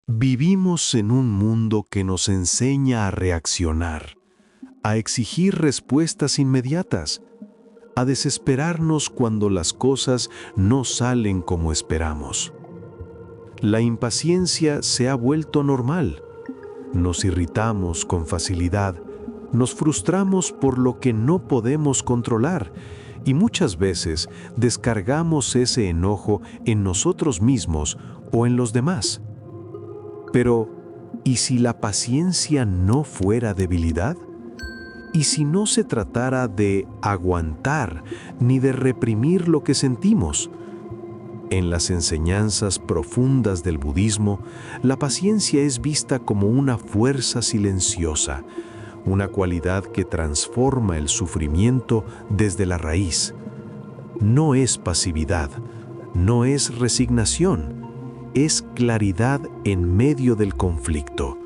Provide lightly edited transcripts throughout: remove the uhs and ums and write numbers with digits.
Vivimos en un mundo que nos enseña a reaccionar, a exigir respuestas inmediatas, a desesperarnos cuando las cosas no salen como esperamos. La impaciencia se ha vuelto normal. Nos irritamos con facilidad, nos frustramos por lo que no podemos controlar y muchas veces descargamos ese enojo en nosotros mismos o en los demás. Pero, ¿y si la paciencia no fuera debilidad? ¿Y si no se tratara de aguantar ni de reprimir lo que sentimos? En las enseñanzas profundas del budismo, la paciencia es vista como una fuerza silenciosa, una cualidad que transforma el sufrimiento desde la raíz. No es pasividad, no es resignación, es claridad en medio del conflicto.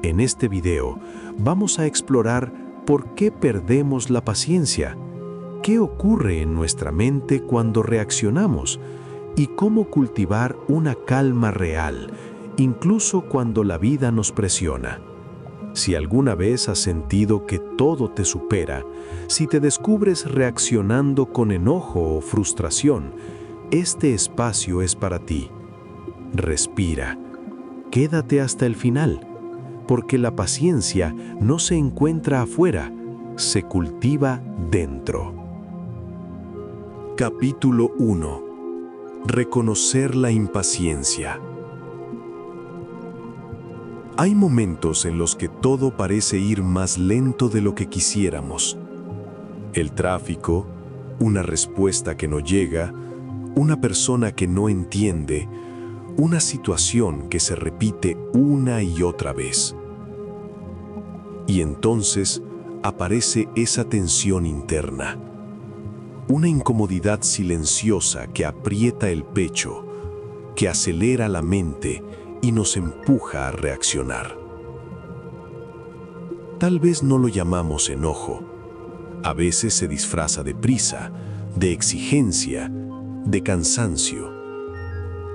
En este video vamos a explorar por qué perdemos la paciencia, qué ocurre en nuestra mente cuando reaccionamos y cómo cultivar una calma real, incluso cuando la vida nos presiona. Si alguna vez has sentido que todo te supera, si te descubres reaccionando con enojo o frustración, este espacio es para ti. Respira, quédate hasta el final, porque la paciencia no se encuentra afuera, se cultiva dentro. Capítulo 1. Reconocer la impaciencia. Hay momentos en los que todo parece ir más lento de lo que quisiéramos. El tráfico, una respuesta que no llega, una persona que no entiende, una situación que se repite una y otra vez. Y entonces aparece esa tensión interna, una incomodidad silenciosa que aprieta el pecho, que acelera la mente y nos empuja a reaccionar. Tal vez no lo llamamos enojo. A veces se disfraza de prisa, de exigencia, de cansancio,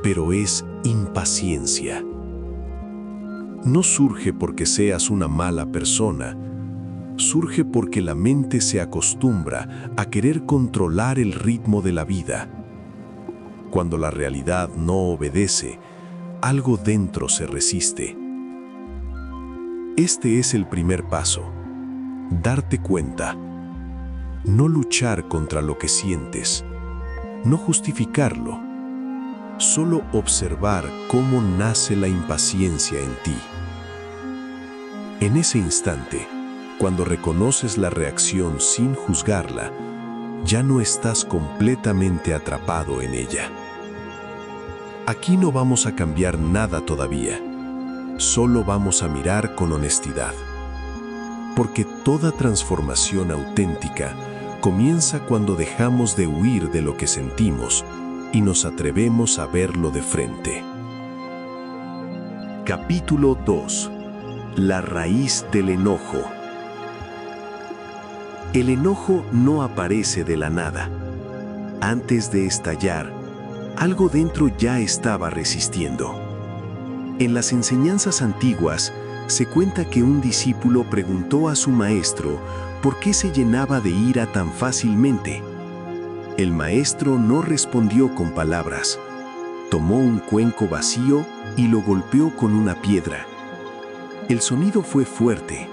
pero es impaciencia. No surge porque seas una mala persona, surge porque la mente se acostumbra a querer controlar el ritmo de la vida. Cuando la realidad no obedece, algo dentro se resiste. Este es el primer paso, darte cuenta. No luchar contra lo que sientes, no justificarlo, solo observar cómo nace la impaciencia en ti. En ese instante, cuando reconoces la reacción sin juzgarla, ya no estás completamente atrapado en ella. Aquí no vamos a cambiar nada todavía, solo vamos a mirar con honestidad. Porque toda transformación auténtica comienza cuando dejamos de huir de lo que sentimos y nos atrevemos a verlo de frente. Capítulo 2. La raíz del enojo. El enojo no aparece de la nada. Antes de estallar, algo dentro ya estaba resistiendo. En las enseñanzas antiguas, se cuenta que un discípulo preguntó a su maestro por qué se llenaba de ira tan fácilmente. El maestro no respondió con palabras. Tomó un cuenco vacío y lo golpeó con una piedra. El sonido fue fuerte,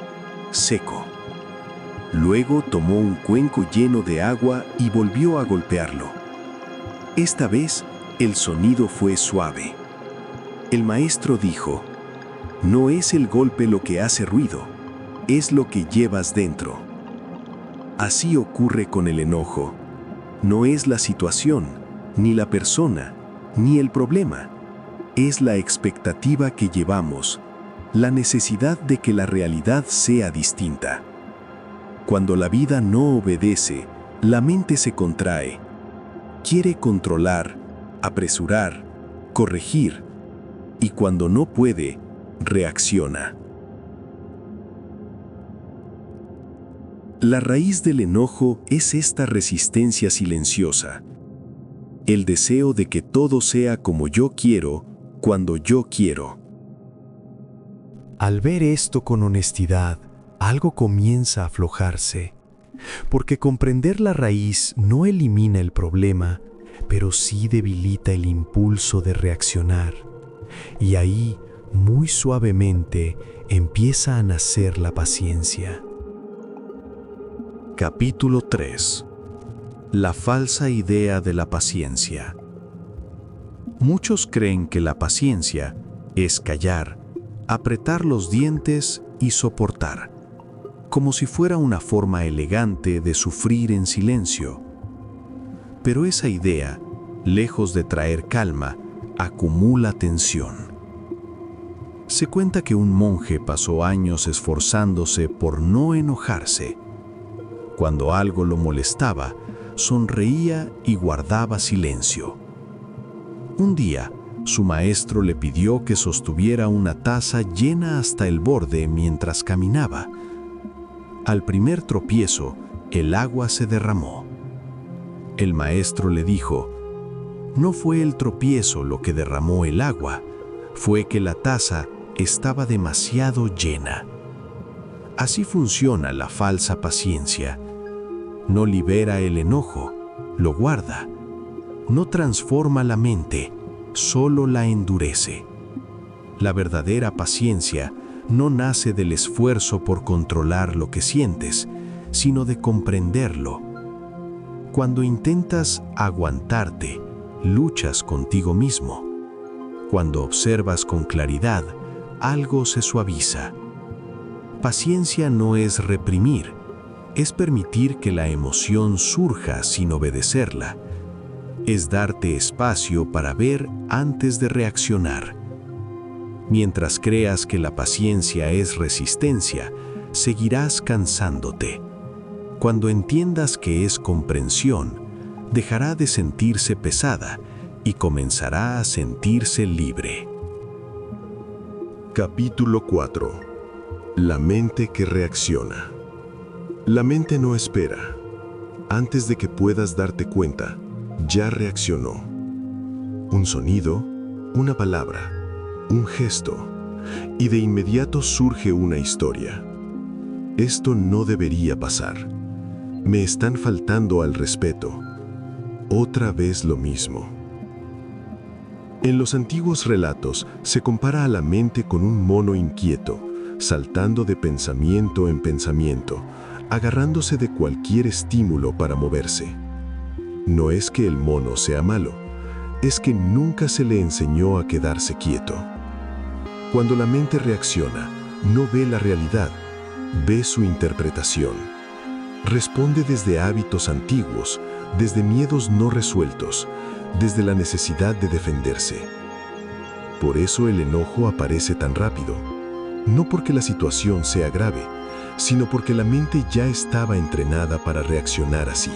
seco. Luego tomó un cuenco lleno de agua y volvió a golpearlo. Esta vez, el sonido fue suave. El maestro dijo: no es el golpe lo que hace ruido, es lo que llevas dentro. Así ocurre con el enojo. No es la situación, ni la persona, ni el problema. Es la expectativa que llevamos, la necesidad de que la realidad sea distinta. Cuando la vida no obedece, la mente se contrae. Quiere controlar, apresurar, corregir, y cuando no puede, reacciona. La raíz del enojo es esta resistencia silenciosa, el deseo de que todo sea como yo quiero, cuando yo quiero. Al ver esto con honestidad, algo comienza a aflojarse, porque comprender la raíz no elimina el problema, pero sí debilita el impulso de reaccionar. Y ahí, muy suavemente, empieza a nacer la paciencia. Capítulo 3. La falsa idea de la paciencia. Muchos creen que la paciencia es callar, apretar los dientes y soportar, como si fuera una forma elegante de sufrir en silencio. Pero esa idea, lejos de traer calma, acumula tensión. Se cuenta que un monje pasó años esforzándose por no enojarse. Cuando algo lo molestaba, sonreía y guardaba silencio. Un día, su maestro le pidió que sostuviera una taza llena hasta el borde mientras caminaba. Al primer tropiezo, el agua se derramó. El maestro le dijo: no fue el tropiezo lo que derramó el agua, fue que la taza estaba demasiado llena. Así funciona la falsa paciencia. No libera el enojo, lo guarda. No transforma la mente, solo la endurece. La verdadera paciencia no nace del esfuerzo por controlar lo que sientes, sino de comprenderlo. Cuando intentas aguantarte, luchas contigo mismo. Cuando observas con claridad, algo se suaviza. Paciencia no es reprimir, es permitir que la emoción surja sin obedecerla. Es darte espacio para ver antes de reaccionar. Mientras creas que la paciencia es resistencia, seguirás cansándote. Cuando entiendas que es comprensión, dejará de sentirse pesada y comenzará a sentirse libre. Capítulo 4. La mente que reacciona. La mente no espera. Antes de que puedas darte cuenta, ya reaccionó. Un sonido, una palabra, un gesto, y de inmediato surge una historia. Esto no debería pasar. Me están faltando al respeto. Otra vez lo mismo. En los antiguos relatos se compara a la mente con un mono inquieto, saltando de pensamiento en pensamiento, agarrándose de cualquier estímulo para moverse. No es que el mono sea malo, es que nunca se le enseñó a quedarse quieto. Cuando la mente reacciona, no ve la realidad, ve su interpretación. Responde desde hábitos antiguos, desde miedos no resueltos, desde la necesidad de defenderse. Por eso el enojo aparece tan rápido, no porque la situación sea grave, sino porque la mente ya estaba entrenada para reaccionar así.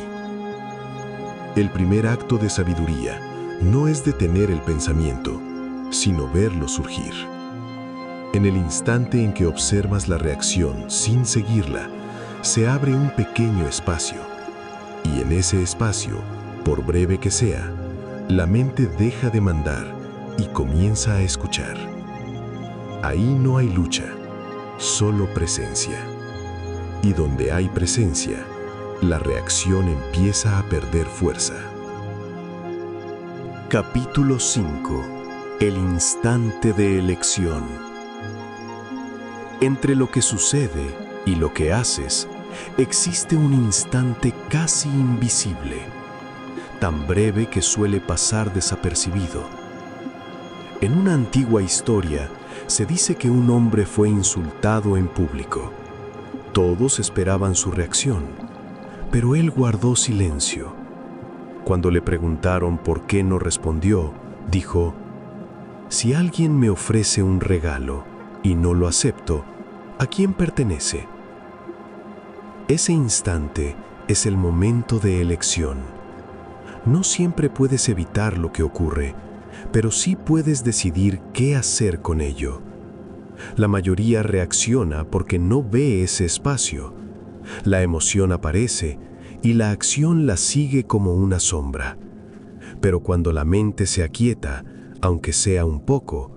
El primer acto de sabiduría no es detener el pensamiento, sino verlo surgir. En el instante en que observas la reacción sin seguirla, se abre un pequeño espacio, y en ese espacio, por breve que sea, la mente deja de mandar y comienza a escuchar. Ahí no hay lucha, solo presencia. Y donde hay presencia, la reacción empieza a perder fuerza. Capítulo 5. El instante de elección. Entre lo que sucede y lo que haces, existe un instante casi invisible, tan breve que suele pasar desapercibido. En una antigua historia, se dice que un hombre fue insultado en público. Todos esperaban su reacción, pero él guardó silencio. Cuando le preguntaron por qué no respondió, dijo: si alguien me ofrece un regalo y no lo acepto, ¿a quién pertenece? Ese instante es el momento de elección. No siempre puedes evitar lo que ocurre, pero sí puedes decidir qué hacer con ello. La mayoría reacciona porque no ve ese espacio. La emoción aparece y la acción la sigue como una sombra. Pero cuando la mente se aquieta, aunque sea un poco,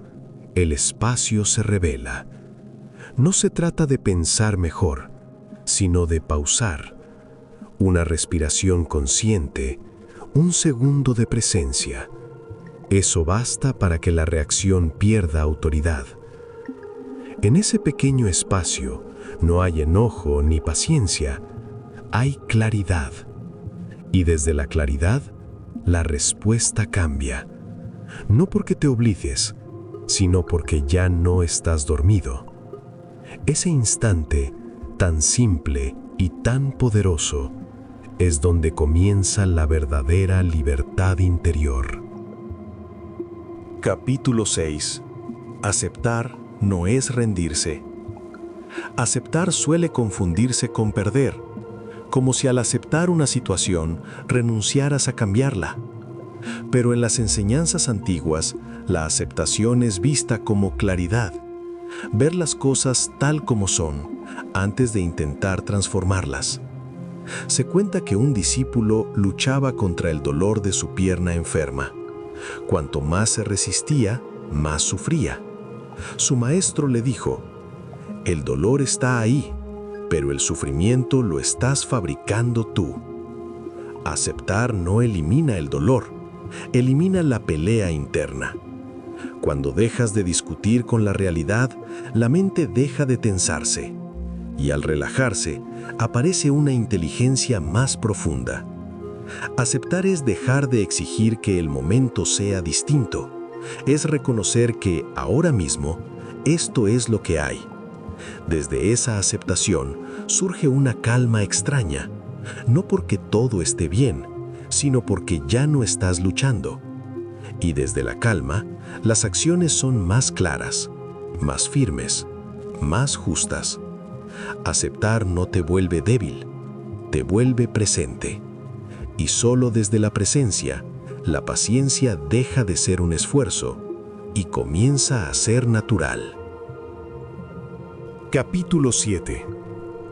el espacio se revela. No se trata de pensar mejor, sino de pausar. Una respiración consciente, un segundo de presencia. Eso basta para que la reacción pierda autoridad. En ese pequeño espacio no hay enojo ni paciencia, hay claridad. Y desde la claridad, la respuesta cambia. No porque te obligues, sino porque ya no estás dormido. Ese instante, tan simple y tan poderoso, es donde comienza la verdadera libertad interior. Capítulo 6. Aceptar no es rendirse. Aceptar suele confundirse con perder, como si al aceptar una situación renunciaras a cambiarla. Pero en las enseñanzas antiguas, la aceptación es vista como claridad, ver las cosas tal como son, antes de intentar transformarlas. Se cuenta que un discípulo luchaba contra el dolor de su pierna enferma. Cuanto más se resistía, más sufría. Su maestro le dijo: "El dolor está ahí, pero el sufrimiento lo estás fabricando tú". Aceptar no elimina el dolor, elimina la pelea interna. Cuando dejas de discutir con la realidad, la mente deja de tensarse. Y al relajarse, aparece una inteligencia más profunda. Aceptar es dejar de exigir que el momento sea distinto. Es reconocer que, ahora mismo, esto es lo que hay. Desde esa aceptación surge una calma extraña, no porque todo esté bien, sino porque ya no estás luchando. Y desde la calma, las acciones son más claras, más firmes, más justas. Aceptar no te vuelve débil, te vuelve presente. Y solo desde la presencia, la paciencia deja de ser un esfuerzo y comienza a ser natural. Capítulo 7.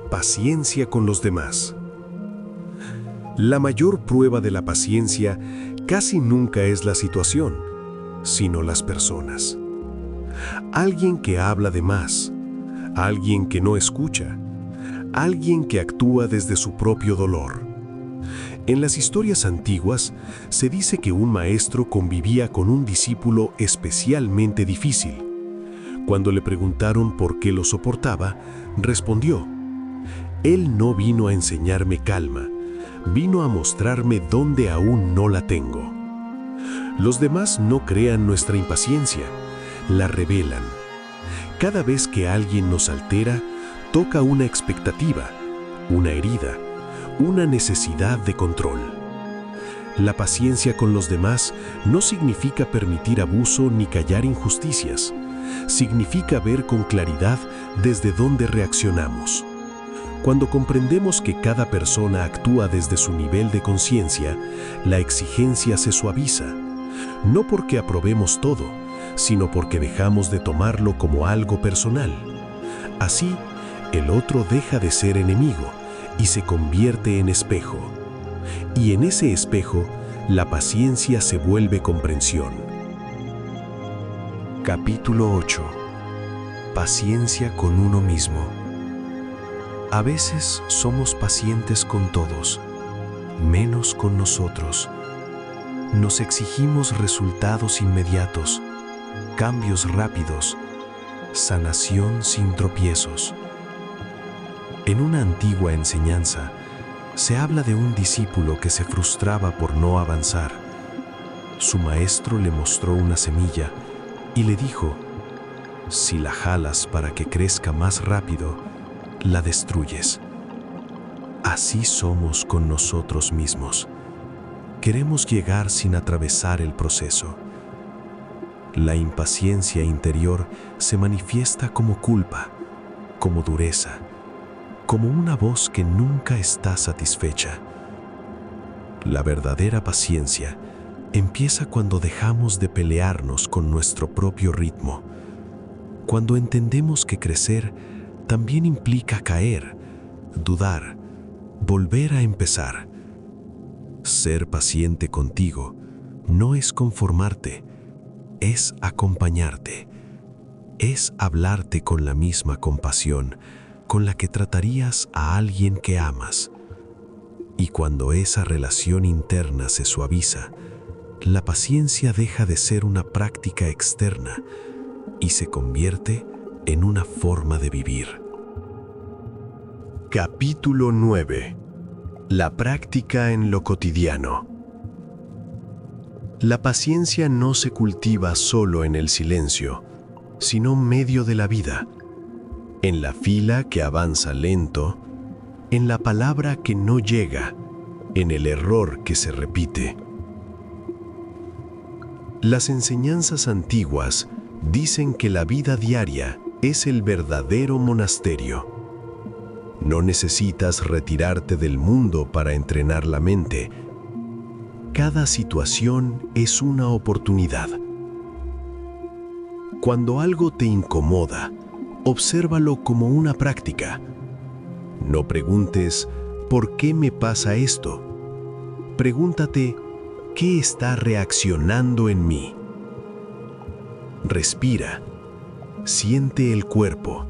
Paciencia con los demás. La mayor prueba de la paciencia casi nunca es la situación, sino las personas. Alguien que habla de más, alguien que no escucha, alguien que actúa desde su propio dolor. En las historias antiguas se dice que un maestro convivía con un discípulo especialmente difícil. Cuando le preguntaron por qué lo soportaba, respondió: "Él no vino a enseñarme calma, vino a mostrarme dónde aún no la tengo". Los demás no crean nuestra impaciencia, la revelan. Cada vez que alguien nos altera, toca una expectativa, una herida, una necesidad de control. La paciencia con los demás no significa permitir abuso ni callar injusticias. Significa ver con claridad desde dónde reaccionamos. Cuando comprendemos que cada persona actúa desde su nivel de conciencia, la exigencia se suaviza. No porque aprobemos todo, sino porque dejamos de tomarlo como algo personal. Así, el otro deja de ser enemigo y se convierte en espejo. Y en ese espejo, la paciencia se vuelve comprensión. Capítulo 8. Paciencia con uno mismo. A veces somos pacientes con todos, menos con nosotros. Nos exigimos resultados inmediatos, cambios rápidos, sanación sin tropiezos. En una antigua enseñanza, se habla de un discípulo que se frustraba por no avanzar. Su maestro le mostró una semilla y le dijo: "Si la jalas para que crezca más rápido, la destruyes". Así somos con nosotros mismos. Queremos llegar sin atravesar el proceso. La impaciencia interior se manifiesta como culpa, como dureza, como una voz que nunca está satisfecha. La verdadera paciencia empieza cuando dejamos de pelearnos con nuestro propio ritmo, cuando entendemos que crecer también implica caer, dudar, volver a empezar. Ser paciente contigo no es conformarte, es acompañarte. es hablarte con la misma compasión con la que tratarías a alguien que amas. Y cuando esa relación interna se suaviza, la paciencia deja de ser una práctica externa y se convierte en una forma de vivir. Capítulo 9. La práctica en lo cotidiano. La paciencia no se cultiva solo en el silencio, sino medio de la vida, en la fila que avanza lento, en la palabra que no llega, en el error que se repite. Las enseñanzas antiguas dicen que la vida diaria es el verdadero monasterio. No necesitas retirarte del mundo para entrenar la mente. Cada situación es una oportunidad. Cuando algo te incomoda, obsérvalo como una práctica. No preguntes, ¿por qué me pasa esto? Pregúntate, ¿qué está reaccionando en mí? Respira, siente el cuerpo.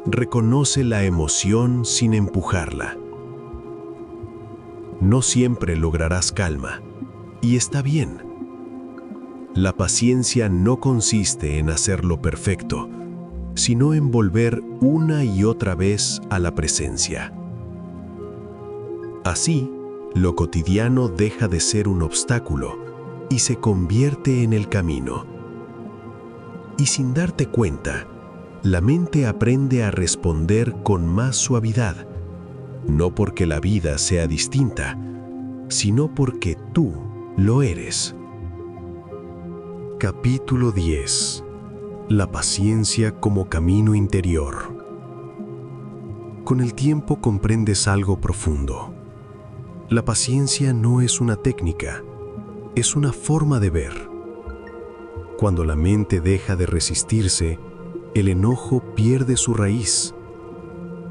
Reconoce la emoción sin empujarla. No siempre lograrás calma, y está bien. La paciencia no consiste en hacerlo perfecto, sino en volver una y otra vez a la presencia. Así, lo cotidiano deja de ser un obstáculo y se convierte en el camino. Y sin darte cuenta, la mente aprende a responder con más suavidad, no porque la vida sea distinta, sino porque tú lo eres. Capítulo 10. La paciencia como camino interior. Con el tiempo comprendes algo profundo. La paciencia no es una técnica, es una forma de ver. Cuando la mente deja de resistirse, el enojo pierde su raíz.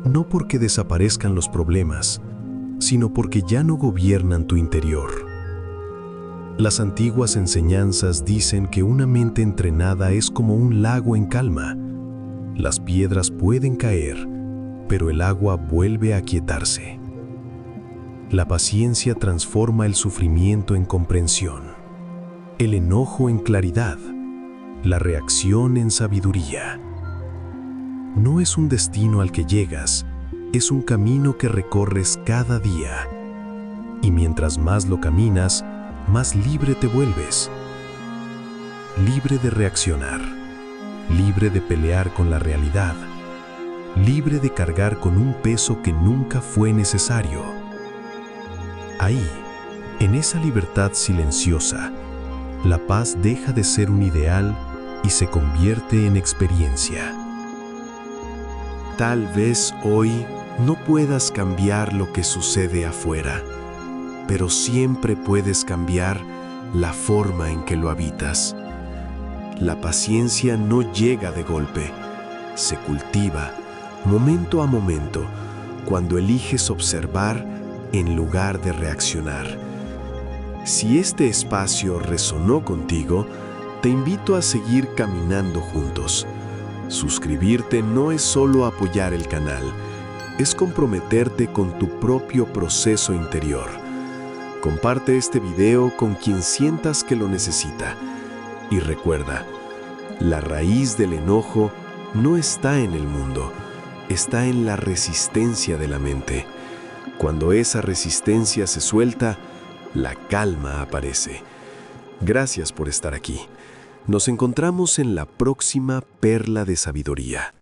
No porque desaparezcan los problemas, sino porque ya no gobiernan tu interior. Las antiguas enseñanzas dicen que una mente entrenada es como un lago en calma. Las piedras pueden caer, pero el agua vuelve a quietarse. La paciencia transforma el sufrimiento en comprensión, el enojo en claridad, la reacción en sabiduría. No es un destino al que llegas, es un camino que recorres cada día. Y mientras más lo caminas, más libre te vuelves. Libre de reaccionar, libre de pelear con la realidad, libre de cargar con un peso que nunca fue necesario. Ahí, en esa libertad silenciosa, la paz deja de ser un ideal y se convierte en experiencia. Tal vez hoy no puedas cambiar lo que sucede afuera, pero siempre puedes cambiar la forma en que lo habitas. La paciencia no llega de golpe, se cultiva momento a momento cuando eliges observar en lugar de reaccionar. Si este espacio resonó contigo, te invito a seguir caminando juntos. Suscribirte no es solo apoyar el canal, es comprometerte con tu propio proceso interior. Comparte este video con quien sientas que lo necesita. Y recuerda, la raíz del enojo no está en el mundo, está en la resistencia de la mente. Cuando esa resistencia se suelta, la calma aparece. Gracias por estar aquí. Nos encontramos en la próxima perla de sabiduría.